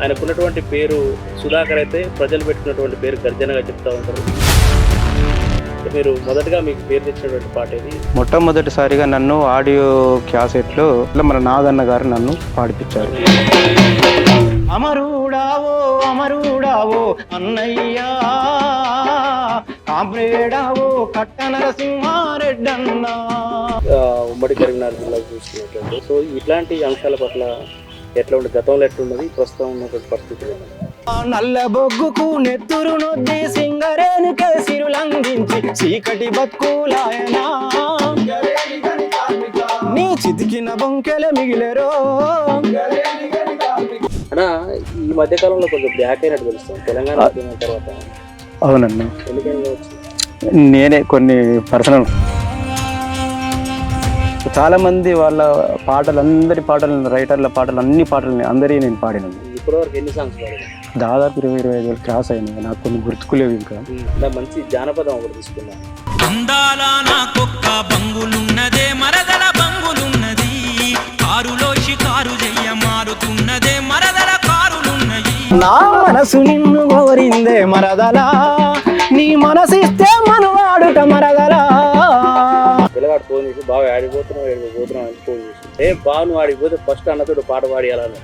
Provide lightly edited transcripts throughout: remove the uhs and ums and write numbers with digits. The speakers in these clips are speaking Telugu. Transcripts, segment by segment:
ఆయనకున్నటువంటి పేరు సుధాకర్ అయితే ప్రజలు పెట్టుకున్నటువంటి పేరు గర్జనగా చెప్తా ఉంటారు. మీరు మొదటగా మీకు పేరు తెచ్చినటువంటి పాట ఏది? మొట్టమొదటిసారిగా నన్ను ఆడియో క్యాసెట్లో మన నాగన్న గారు నన్ను పాడిపించారు. అమరుడావో అమరుడావో అన్నయ్యా కామ్రేడావో కట్ట నరసింహారెడ్డన్నా. ఉమ్మడి కరీంనగర్ జిల్లా చూసుకున్నట్లయితే సో ఇట్లాంటి అంశాల పట్ల ఎట్లా ఉండే, గతంలో ఎట్లున్నది, ప్రస్తుతం ఉన్నటువంటి పరిస్థితులు? నల్ల బొగ్గుకు నెత్తురు నొద్ది సింగరేణుకే సిరులంఘించి చీకటి బతుకులాయనా నీ చితికిన బొంకెల మిగిలేరో. అన్నా ఈ మధ్య కాలంలో కొంచెం బ్యాక్ అయినట్టు తెలుస్తాం తెలంగాణ తర్వాత. అవునన్నా, ఎందుకని నేనే కొన్ని పర్సనల్ చాలా మంది వాళ్ళ పాటలు, అందరి పాటలు, రైటర్ల పాటలు, అన్ని పాటలని అందరి నేను పాడినాను. ఇప్పటివరకు ఎన్ని సాంగ్స్ పాడారు? దాదాపు 20-25 క్రాస్ అయినాయి. నాకు కొన్ని గుర్తుకులేవు. ఇంకా మంచి జానపదం ఒకటి తీసుకున్నాను. నా మనసు నిన్ను కోరిందే మరదలా, నీ మనసిస్తే మనవాడుట మరదలా. పిల్లగాడు ఫోన్ చేసి బాగా ఆడిపోతున్నావు అని ఫోన్ చేసి బాగా నువ్వు ఆడిపోతే ఫస్ట్ అన్నతోడు పాట పాడియాలని.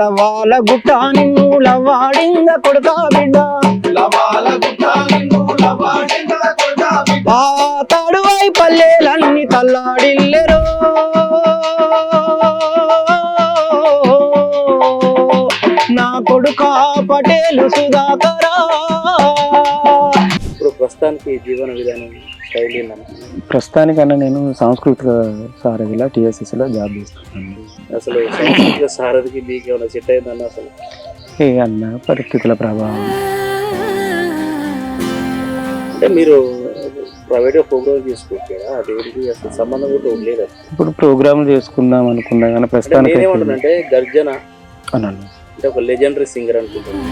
లవాల గుట్ట నిన్ను లవాడింద కొడతా బిడ్డ, తడువై పల్లెలన్నీ తల్లాడిల్లెరో. నా కొడుకా పటేలు సుధాకరా. ఇప్పుడు ప్రస్తుతానికి జీవన విధానం శైలి ప్రస్తుతానికన్నా నేను సాంస్కృతిక సారథిలా TSSలో జాబ్ చేస్తున్నాను. అసలు సాంస్కృతిక సారథికి మీకు ఏమైనా సెట్ అయిందన్న? అసలు ఏ అన్న పరిస్థితుల ప్రభావం. అంటే మీరు ప్రైవేట్గా ప్రోగ్రామ్ చేసుకోవచ్చు కదా, దేవుడికి అసలు సంబంధం కూడా లేదు. ఇప్పుడు ప్రోగ్రామ్ చేసుకుందాం అనుకున్నా కానీ ప్రస్తుతానికి ఏమంటుందంటే గర్జన అన్నాను అంటే ఒక లెజెండరీ సింగర్ అనుకుంటున్నాను.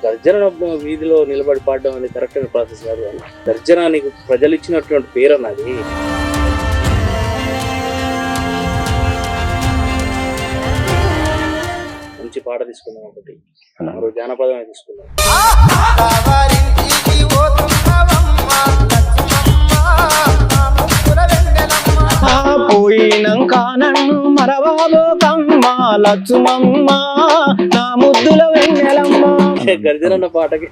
గర్జన వీధిలో నిలబడి పాడడం అనేది కరెక్ట్ అయిన ప్రాసెస్ కాదు. కానీ గర్జన నీకు ప్రజలు ఇచ్చినటువంటి పేరు అన్నది. మంచి పాట తీసుకున్నాం, ఒకటి మరో జానపదమే తీసుకున్నాం. పోయినంక నన్ను మరవాబో కమ్మ లచ్చుమమ్మ నా ముద్దుల వెన్నెలమ్మ. గర్జన అన్న పాటకి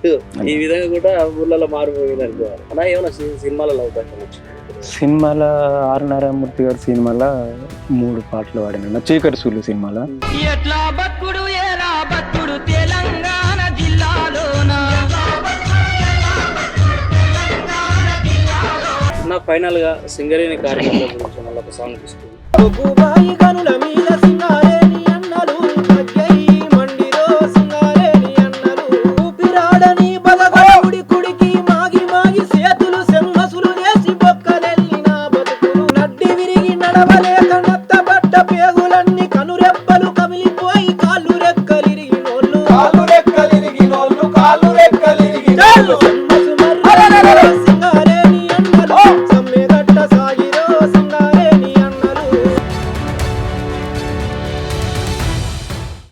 ఈ విధంగా కూడా ఊళ్ళలో మారిపోయింది అనుకోవాలి. అలా ఏమైనా సినిమాలలో అవకాశం వచ్చింది? సినిమాల ఆర్ నారాయణమూర్తి గారి సినిమాల 3 పాటలు పాడిన. చీకటి సూర్యుడు సినిమాల ఎట్లా బతుకుడు ఎలా బతుకుడు తెలంగాణ జిల్లాలోన. నా ఫైనల్ గా సింగరేణి కార్మికుల గురించి మళ్ళీ ఒక సాంగ్ తీసుకుంది.